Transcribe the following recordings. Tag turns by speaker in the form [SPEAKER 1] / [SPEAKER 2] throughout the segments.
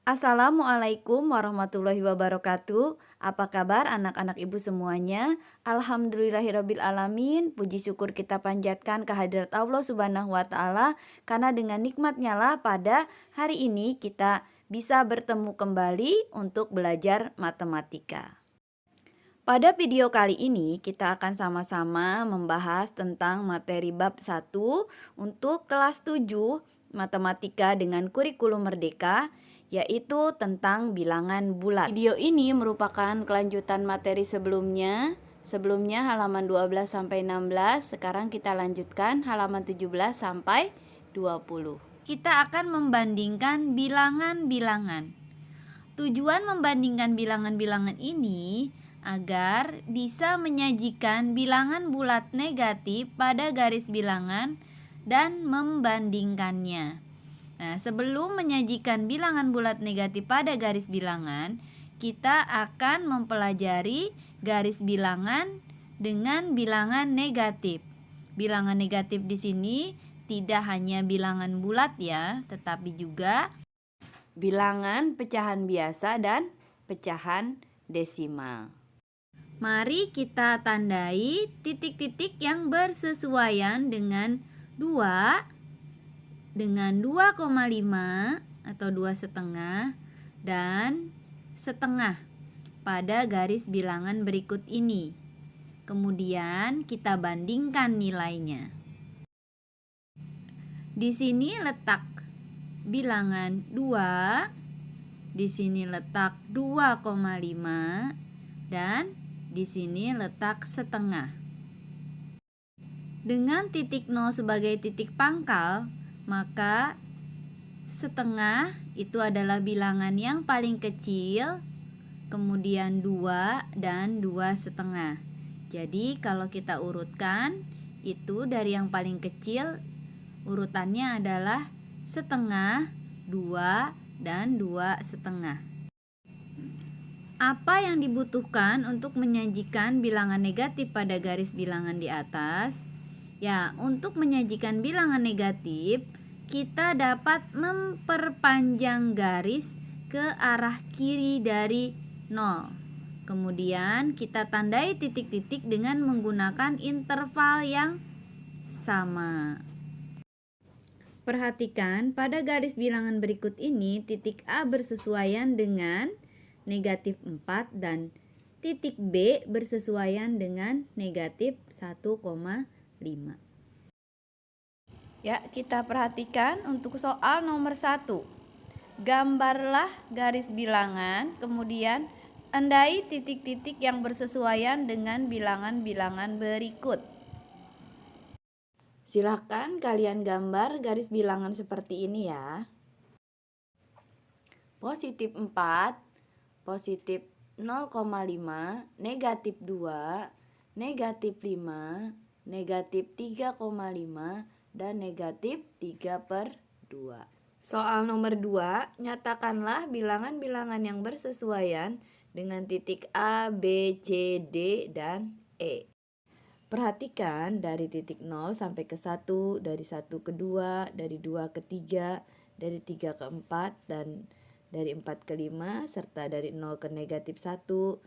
[SPEAKER 1] Assalamualaikum warahmatullahi wabarakatuh. Apa kabar anak-anak ibu semuanya? Alhamdulillahirabbil alamin. Puji syukur kita panjatkan kehadirat Allah Subhanahu wa taala karena dengan nikmatnya lah pada hari ini kita bisa bertemu kembali untuk belajar matematika. Pada video kali ini kita akan sama-sama membahas tentang materi bab 1 untuk kelas 7 matematika dengan kurikulum merdeka, yaitu tentang bilangan bulat. Video ini merupakan kelanjutan materi sebelumnya. Sebelumnya halaman 12 sampai 16, sekarang kita lanjutkan halaman 17 sampai 20. Kita akan membandingkan bilangan-bilangan. Tujuan membandingkan bilangan-bilangan ini agar bisa menyajikan bilangan bulat negatif pada garis bilangan dan membandingkannya. Nah, sebelum menyajikan bilangan bulat negatif pada garis bilangan, kita akan mempelajari garis bilangan dengan bilangan negatif. Bilangan negatif di sini tidak hanya bilangan bulat ya, tetapi juga bilangan pecahan biasa dan pecahan desimal. Mari kita tandai titik-titik yang bersesuaian dengan 2 dengan 2,5 atau 2,5 dan setengah pada garis bilangan berikut ini. Kemudian kita bandingkan nilainya. Di sini letak bilangan 2, di sini letak 2,5 dan di sini letak setengah. Dengan titik 0 sebagai titik pangkal, maka setengah itu adalah bilangan yang paling kecil, kemudian 2 dan 2,5. Jadi kalau kita urutkan, itu dari yang paling kecil urutannya adalah setengah, 2, dan 2,5. Apa yang dibutuhkan untuk menyajikan bilangan negatif pada garis bilangan di atas? Ya, untuk menyajikan bilangan negatif, kita dapat memperpanjang garis ke arah kiri dari 0. Kemudian kita tandai titik-titik dengan menggunakan interval yang sama. Perhatikan pada garis bilangan berikut ini titik A bersesuaian dengan negatif 4 dan titik B bersesuaian dengan negatif 1,5. Ya, kita perhatikan untuk soal nomor 1. Gambarlah garis bilangan, kemudian tandai titik-titik yang bersesuaian dengan bilangan-bilangan berikut. Silakan kalian gambar garis bilangan seperti ini ya. Positif 4, positif 0,5, negatif 2, negatif 5, negatif 3,5, dan negatif 3/2. Soal nomor 2, nyatakanlah bilangan-bilangan yang bersesuaian dengan titik A, B, C, D, dan E. Perhatikan dari titik 0 sampai ke 1, dari 1 ke 2, dari 2 ke 3, dari 3 ke 4, dan dari 4 ke 5, serta dari 0 ke negatif 1,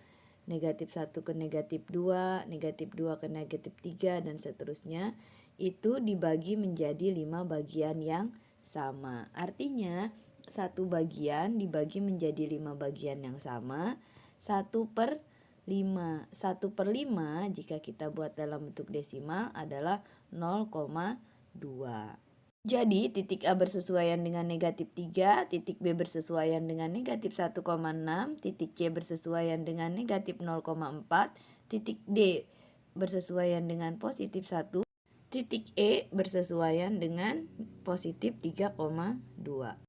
[SPEAKER 1] negatif 1 ke negatif 2, negatif 2 ke negatif 3, dan seterusnya. Itu dibagi menjadi 5 bagian yang sama. Artinya, satu bagian dibagi menjadi 5 bagian yang sama, 1/5. 1/5 jika kita buat dalam bentuk desimal adalah 0,2. Jadi titik A bersesuaian dengan negatif 3, titik B bersesuaian dengan negatif 1,6, titik C bersesuaian dengan negatif 0,4, titik D bersesuaian dengan positif 1, titik E bersesuaian dengan positif 3,2.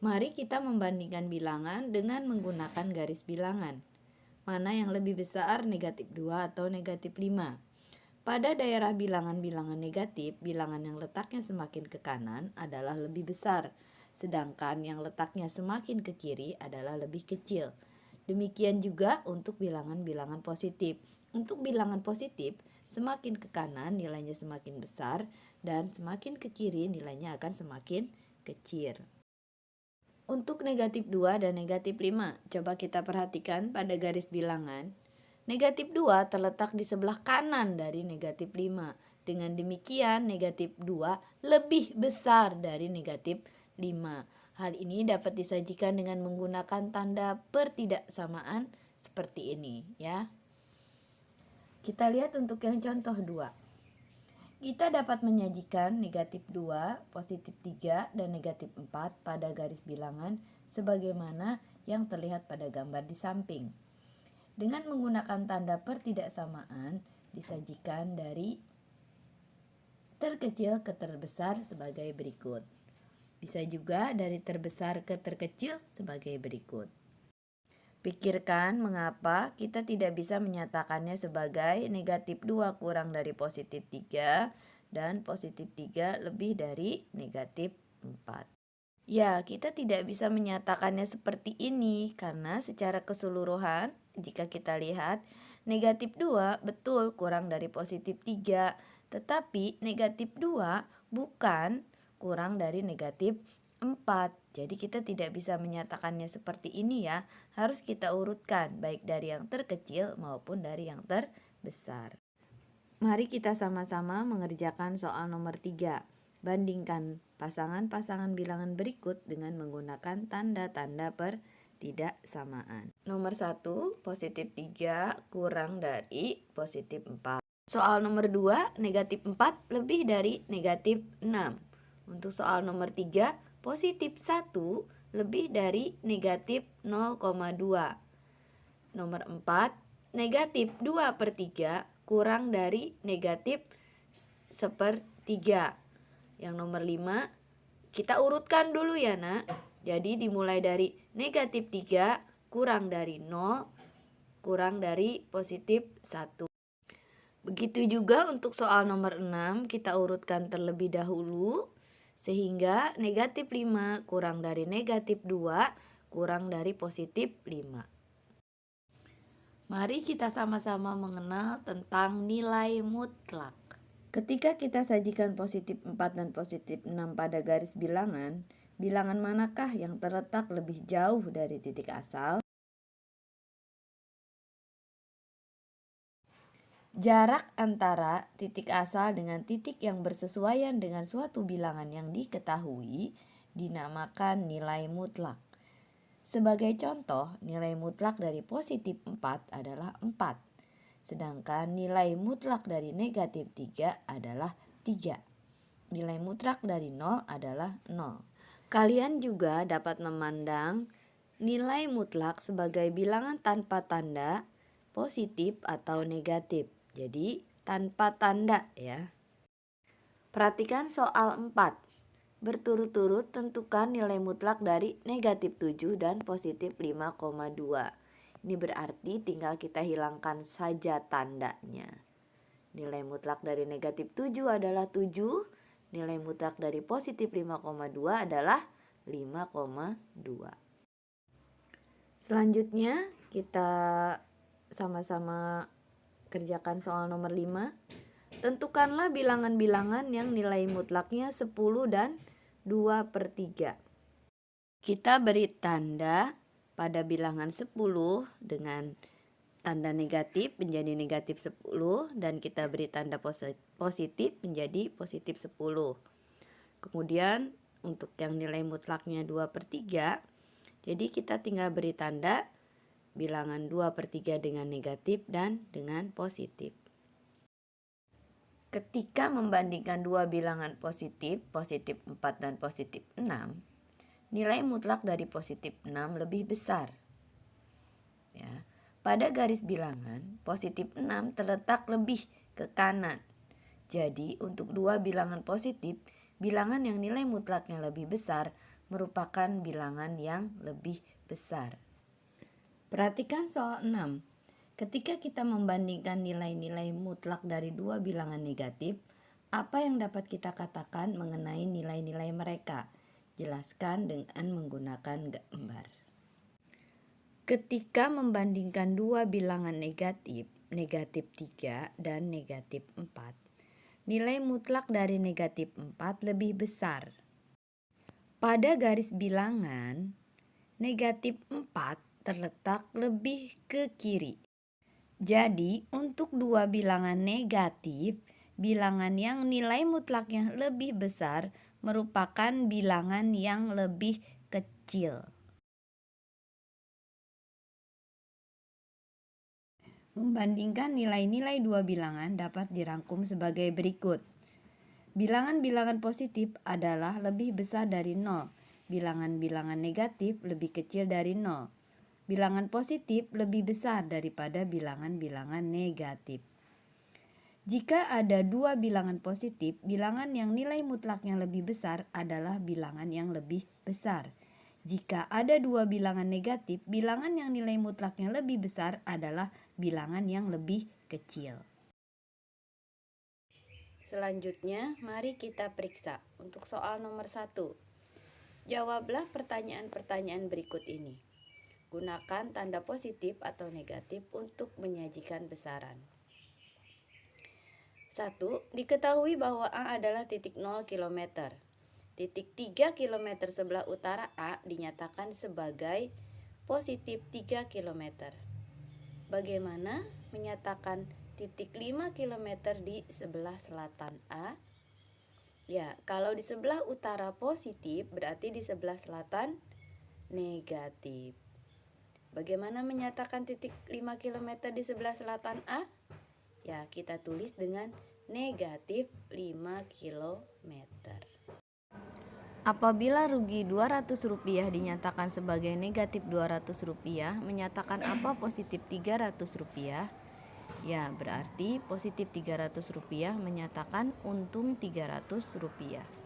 [SPEAKER 1] Mari kita membandingkan bilangan dengan menggunakan garis bilangan. Mana yang lebih besar, negatif 2 atau negatif 5? Pada daerah bilangan-bilangan negatif, bilangan yang letaknya semakin ke kanan adalah lebih besar, sedangkan yang letaknya semakin ke kiri adalah lebih kecil. Demikian juga untuk bilangan-bilangan positif. Untuk bilangan positif, semakin ke kanan nilainya semakin besar dan semakin ke kiri nilainya akan semakin kecil. Untuk negatif 2 dan negatif 5, coba kita perhatikan pada garis bilangan. Negatif 2 terletak di sebelah kanan dari negatif 5. Dengan demikian, negatif 2 lebih besar dari negatif 5. Hal ini dapat disajikan dengan menggunakan tanda pertidaksamaan seperti ini, ya. Kita lihat untuk yang contoh 2. Kita dapat menyajikan negatif 2, positif 3, dan negatif 4 pada garis bilangan sebagaimana yang terlihat pada gambar di samping. Dengan menggunakan tanda pertidaksamaan, disajikan dari terkecil ke terbesar sebagai berikut. Bisa juga dari terbesar ke terkecil sebagai berikut. Pikirkan mengapa kita tidak bisa menyatakannya sebagai negatif 2 kurang dari positif 3 dan positif 3 lebih dari negatif 4. Ya, kita tidak bisa menyatakannya seperti ini karena secara keseluruhan jika kita lihat negatif 2 betul kurang dari positif 3, tetapi negatif 2 bukan kurang dari negatif 4. Jadi kita tidak bisa menyatakannya seperti ini ya. Harus kita urutkan baik dari yang terkecil maupun dari yang terbesar. Mari kita sama-sama mengerjakan soal nomor 3. Bandingkan pasangan-pasangan bilangan berikut dengan menggunakan tanda-tanda pertidaksamaan. Nomor 1, positif 3 kurang dari positif 4. Soal nomor 2, negatif 4 lebih dari negatif 6. Untuk soal nomor 3, positif 1 lebih dari negatif 0,2. Nomor 4, negatif 2/3 kurang dari negatif 1/3. Yang nomor 5, kita urutkan dulu ya nak. Jadi dimulai dari negatif 3 kurang dari 0 kurang dari positif 1. Begitu juga untuk soal nomor 6, kita urutkan terlebih dahulu. Sehingga negatif 5 kurang dari negatif 2 kurang dari positif 5. Mari kita sama-sama mengenal tentang nilai mutlak. Ketika kita sajikan positif 4 dan positif 6 pada garis bilangan, bilangan manakah yang terletak lebih jauh dari titik asal? Jarak antara titik asal dengan titik yang bersesuaian dengan suatu bilangan yang diketahui dinamakan nilai mutlak. Sebagai contoh, nilai mutlak dari positif 4 adalah 4. Sedangkan nilai mutlak dari negatif 3 adalah 3. Nilai mutlak dari 0 adalah 0. Kalian juga dapat memandang nilai mutlak sebagai bilangan tanpa tanda positif atau negatif. Jadi tanpa tanda ya. Perhatikan soal 4. Berturut-turut tentukan nilai mutlak dari negatif 7 dan positif 5,2. Ini berarti tinggal kita hilangkan saja tandanya. Nilai mutlak dari negatif 7 adalah 7. Nilai mutlak dari positif 5,2 adalah 5,2. Selanjutnya kita sama-sama kerjakan soal nomor 5. Tentukanlah bilangan-bilangan yang nilai mutlaknya 10 dan 2/3. Kita beri tanda pada bilangan 10 dengan tanda negatif menjadi negatif 10 dan kita beri tanda positif menjadi positif 10. Kemudian untuk yang nilai mutlaknya 2/3, jadi kita tinggal beri tanda bilangan 2/3 dengan negatif dan dengan positif. Ketika membandingkan dua bilangan positif, positif 4 dan positif 6, nilai mutlak dari positif 6 lebih besar. Ya. Pada garis bilangan, positif 6 terletak lebih ke kanan. Jadi, untuk dua bilangan positif, bilangan yang nilai mutlaknya lebih besar merupakan bilangan yang lebih besar. Perhatikan soal 6. Ketika kita membandingkan nilai-nilai mutlak dari dua bilangan negatif, apa yang dapat kita katakan mengenai nilai-nilai mereka? Jelaskan dengan menggunakan gambar. Ketika membandingkan dua bilangan negatif, negatif 3 dan negatif 4, nilai mutlak dari negatif 4 lebih besar. Pada garis bilangan, negatif 4 terletak lebih ke kiri. Jadi, untuk dua bilangan negatif, bilangan yang nilai mutlaknya lebih besar merupakan bilangan yang lebih kecil. Membandingkan nilai-nilai dua bilangan dapat dirangkum sebagai berikut. Bilangan-bilangan positif adalah lebih besar dari 0. Bilangan-bilangan negatif lebih kecil dari 0. Bilangan positif lebih besar daripada bilangan-bilangan negatif. Jika ada dua bilangan positif, bilangan yang nilai mutlaknya lebih besar adalah bilangan yang lebih besar. Jika ada dua bilangan negatif, bilangan yang nilai mutlaknya lebih besar adalah bilangan yang lebih kecil. Selanjutnya, mari kita periksa untuk soal nomor 1. Jawablah pertanyaan-pertanyaan berikut ini. Gunakan tanda positif atau negatif untuk menyajikan besaran. 1. Diketahui bahwa A adalah titik 0 km. Titik 3 km sebelah utara A dinyatakan sebagai positif 3 km. Bagaimana menyatakan titik 5 km di sebelah selatan A? Ya, kalau di sebelah utara positif, berarti di sebelah selatan negatif. Bagaimana menyatakan titik 5 km di sebelah selatan A? Ya, kita tulis dengan negatif 5 km. Apabila rugi Rp200 dinyatakan sebagai negatif Rp200, menyatakan apa positif Rp300? Ya, berarti positif Rp300 menyatakan untung Rp300.